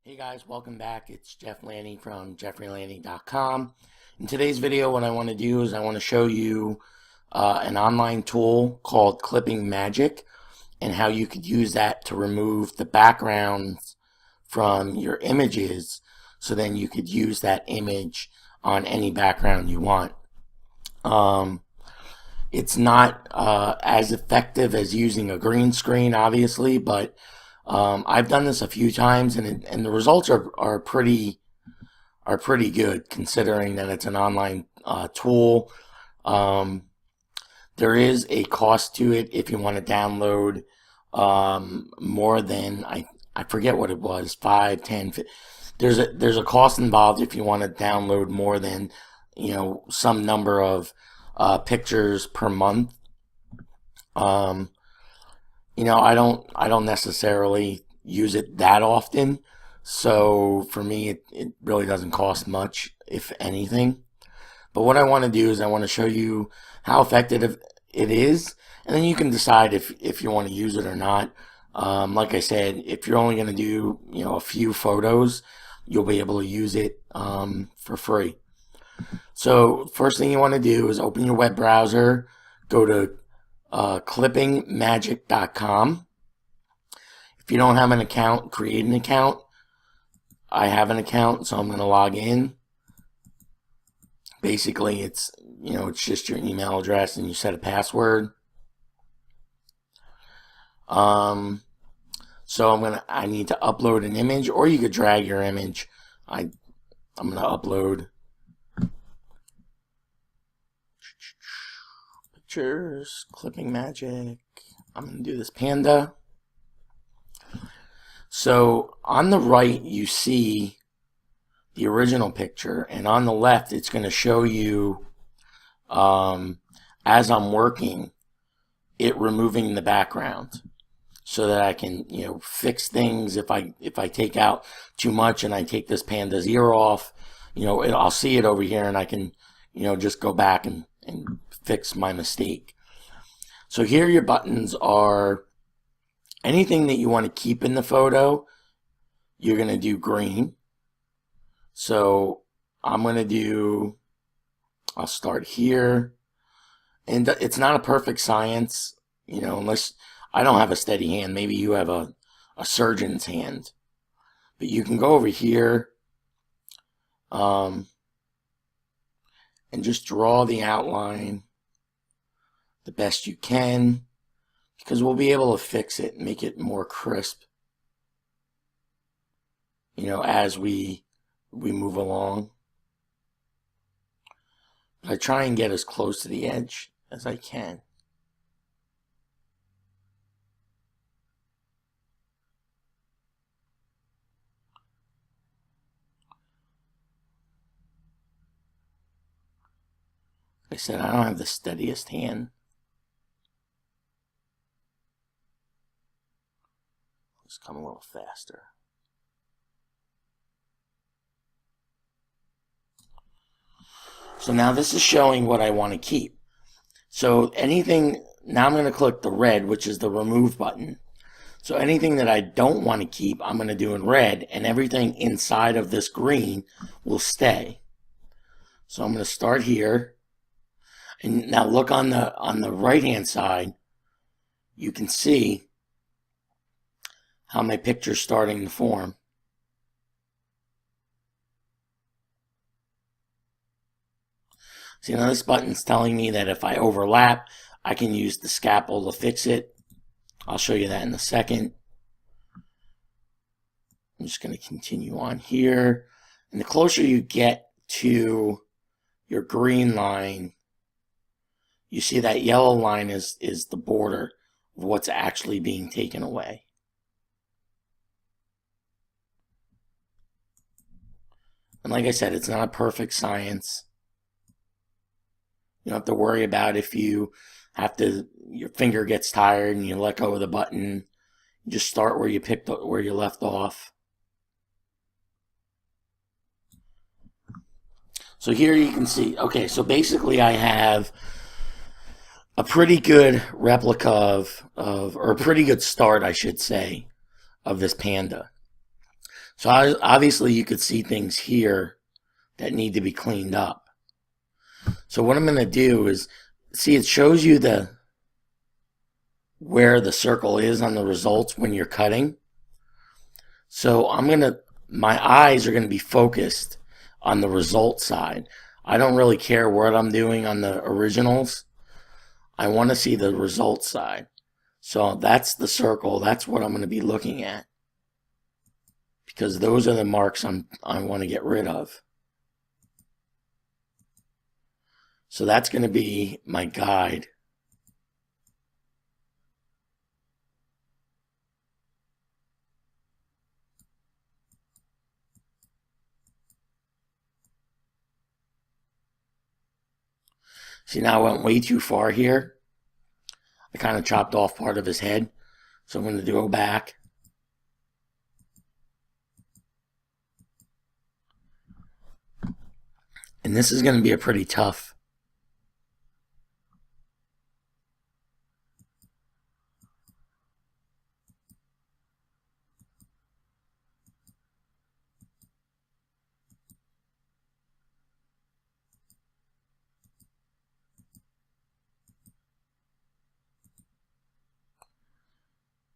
Hey guys, welcome back. It's Jeff Lanning from jeffreylanning.com. In today's video, what I want to do is I want to show you an online tool called ClippingMagic and how you could use that to remove the backgrounds from your images, so then you could use that image on any background you want. It's not as effective as using a green screen, obviously, but I've done this a few times, and the results are pretty good, considering that it's an online tool. There is a cost to it if you want to download more than I forget what it was, 5, 10. There's a cost involved if you want to download more than some number of pictures per month. I don't necessarily use it that often, so for me it really doesn't cost much, if anything. But what I want to do is I want to show you how effective it is, and then you can decide if you want to use it or not. Like I said, if you're only going to do a few photos, you'll be able to use it for free. So first thing you want to do is open your web browser, go to ClippingMagic.com. If you don't have an account, create an account. I have an account, so I'm going to log in. Basically, it's just your email address and you set a password. So I need to upload an image, or you could drag your image. I'm going to upload pictures, ClippingMagic. I'm going to do this panda. So on the right you see the original picture, and on the left it's going to show you as I'm working it removing the background, so that I can fix things. If I take out too much and I take this panda's ear off, I'll see it over here, and I can just go back and fix my mistake. So here your buttons are anything that you want to keep in the photo. You're going to do green. So I'm going to do, I'll start here, and it's not a perfect science, unless I don't have a steady hand. Maybe you have a surgeon's hand, but you can go over here and just draw the outline the best you can, because we'll be able to fix it and make it more crisp as we move along. I try and get as close to the edge as I can. Like I said, I don't have the steadiest hand. Let's come a little faster. So now this is showing what I want to keep. So anything, now I'm going to click the red, which is the remove button. So anything that I don't want to keep, I'm going to do in red, and everything inside of this green will stay. So I'm going to start here. And now look on the right hand side, you can see how my picture's starting to form. See, now this button's telling me that if I overlap, I can use the scalpel to fix it. I'll show you that in a second. I'm just going to continue on here. And the closer you get to your green line, you see that yellow line is the border of what's actually being taken away. And like I said, it's not a perfect science. You don't have to worry about if your finger gets tired and you let go of the button. You just start where you left off. So here you can see, okay, so basically I have a pretty good replica or a pretty good start, I should say, of this panda. So obviously you could see things here that need to be cleaned up. So what I'm going to do is, see, it shows you where the circle is on the results when you're cutting. So my eyes are going to be focused on the result side. I don't really care what I'm doing on the originals. I want to see the result side. So that's the circle. That's what I'm going to be looking at, because those are the marks I want to get rid of. So that's going to be my guide. See, now I went way too far here. I kind of chopped off part of his head. So I'm going to go back. And this is going to be a pretty tough.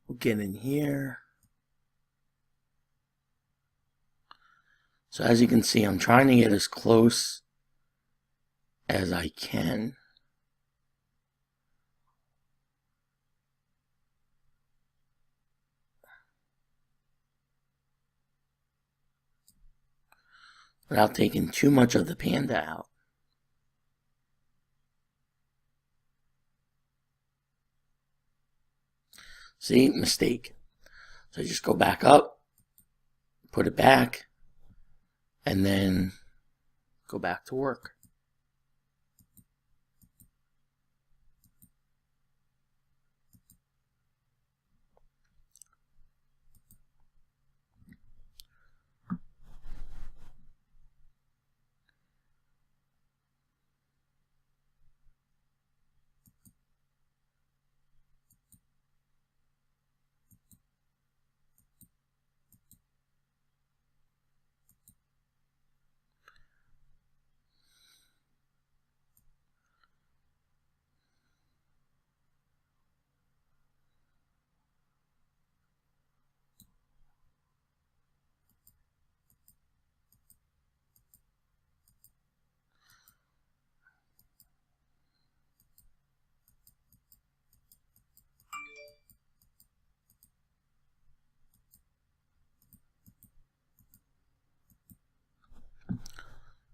We'll get in here. So as you can see, I'm trying to get as close as I can. Without taking too much of the panda out. See, mistake. So I just go back up, put it back, and then go back to work.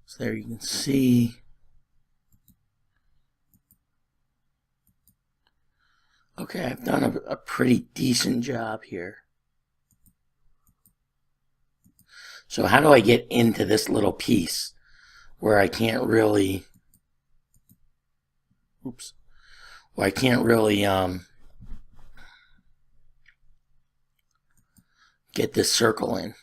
So there you can see okay, I've done a pretty decent job here. So how do I get into this little piece where I can't really, where I can't really get this circle in?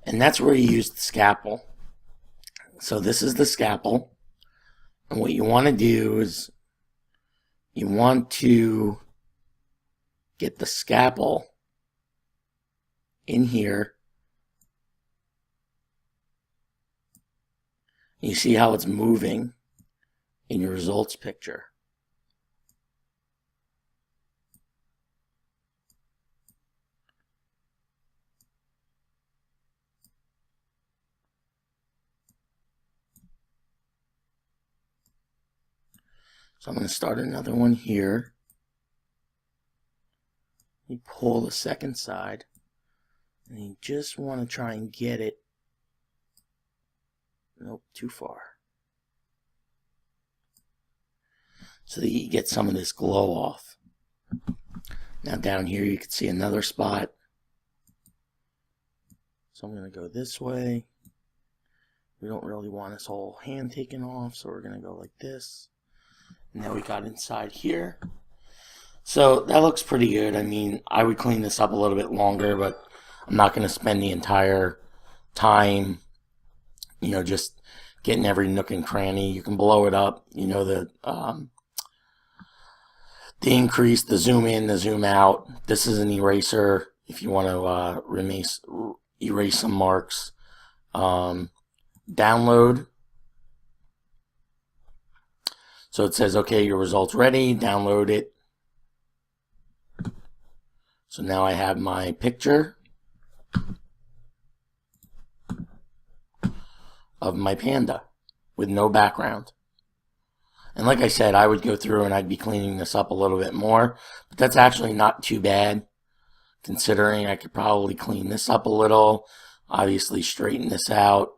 And that's where you use the scalpel. So this is the scalpel. And what you want to do is you want to get the scalpel in here. You see how it's moving in your results picture. So I'm going to start another one here. You pull the second side, and you just want to try and get it. Nope, too far. So that you get some of this glow off. Now down here you can see another spot. So I'm going to go this way. We don't really want this whole hand taken off, so we're going to go like this. And now we got inside here. So that looks pretty good. I mean, I would clean this up a little bit longer, but I'm not going to spend the entire time, just getting every nook and cranny. You can blow it up, the increase, the zoom in, the zoom out. This is an eraser if you want to erase some marks. Download. So it says, okay, your result's ready, download it. So now I have my picture of my panda with no background. And like I said, I would go through and I'd be cleaning this up a little bit more, but that's actually not too bad, considering I could probably clean this up a little, obviously straighten this out,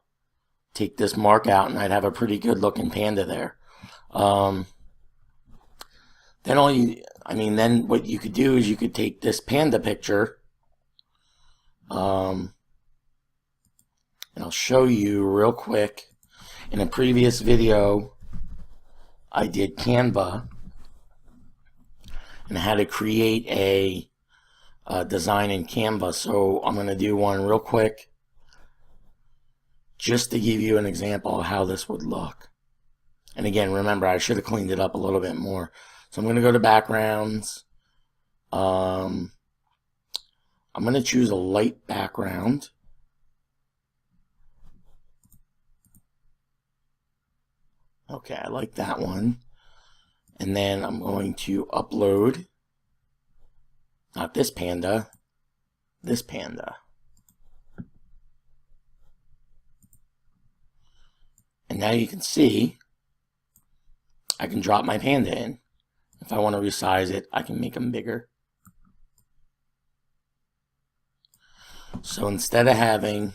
take this mark out, and I'd have a pretty good looking panda there. Then what you could do is you could take this panda picture, and I'll show you real quick. In a previous video, I did Canva and how to create a design in Canva. So I'm going to do one real quick just to give you an example of how this would look. And again, remember, I should have cleaned it up a little bit more. So I'm going to go to backgrounds. I'm going to choose a light background. Okay, I like that one. And then I'm going to upload, not this panda, this panda. And now you can see I can drop my panda in. If I want to resize it, I can make them bigger. So instead of having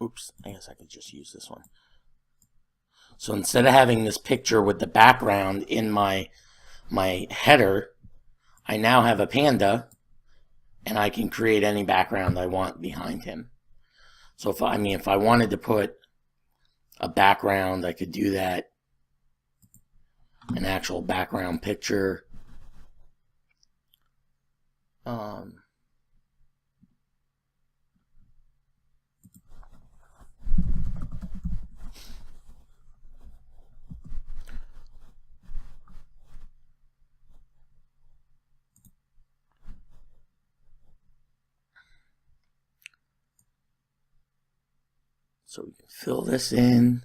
oops, I guess I could just use this one. So instead of having this picture with the background in my header, I now have a panda, and I can create any background I want behind him. So if I wanted to put a background, I could do that. An actual background picture. So we can fill this in.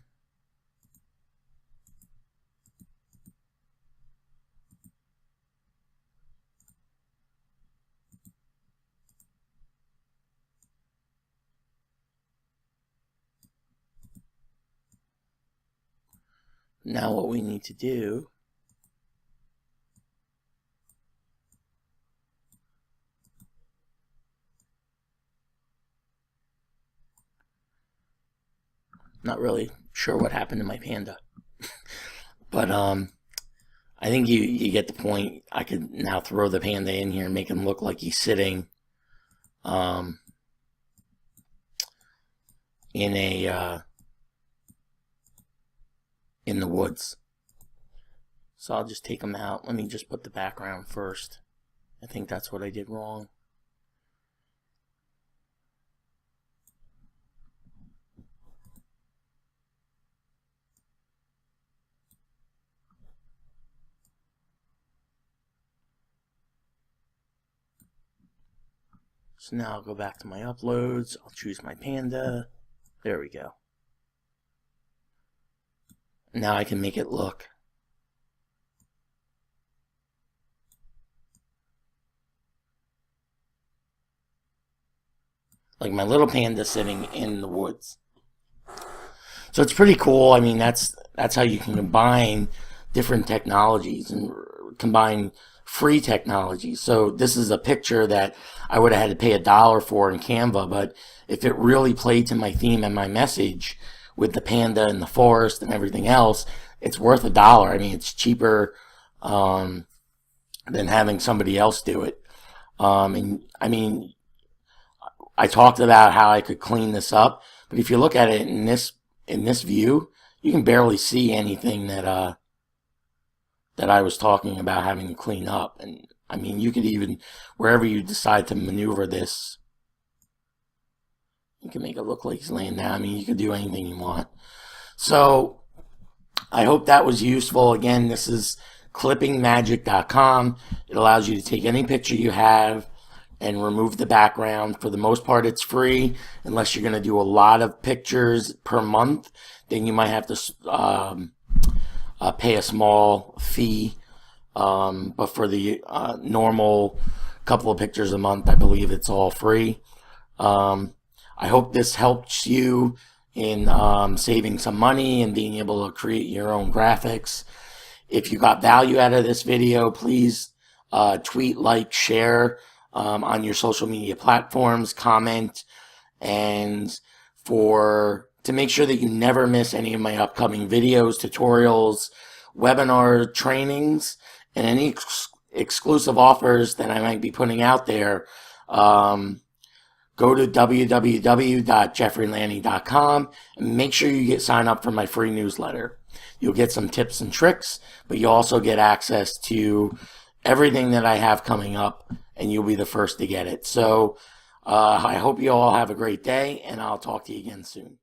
Now what we need to do not really sure what happened to my panda. But I think you get the point. I could now throw the panda in here and make him look like he's sitting in the woods. So I'll just take them out. Let me just put the background first. I think that's what I did wrong. So now I'll go back to my uploads. I'll choose my panda. There we go. Now I can make it look like my little panda sitting in the woods. So it's pretty cool. I mean, that's how you can combine different technologies and combine free technologies. So this is a picture that I would have had to pay $1 for in Canva, but if it really played to my theme and my message with the panda and the forest and everything else, it's worth $1. I mean, it's cheaper than having somebody else do it. And I mean, I talked about how I could clean this up, But if you look at it in this view, you can barely see anything that I was talking about having to clean up. And I mean, you could even, wherever you decide to maneuver this, you can make it look like he's laying down. I mean, you can do anything you want. So I hope that was useful. Again, this is ClippingMagic.com. It allows you to take any picture you have and remove the background. For the most part, it's free, unless you're going to do a lot of pictures per month. Then you might have to pay a small fee. But for the normal couple of pictures a month, I believe it's all free. I hope this helps you in saving some money and being able to create your own graphics. If you got value out of this video, please tweet, like, share on your social media platforms, comment, and to make sure that you never miss any of my upcoming videos, tutorials, webinar trainings, and any exclusive offers that I might be putting out there. Go to www.jeffreylanny.com and make sure you sign up for my free newsletter. You'll get some tips and tricks, but you'll also get access to everything that I have coming up, and you'll be the first to get it. So I hope you all have a great day, and I'll talk to you again soon.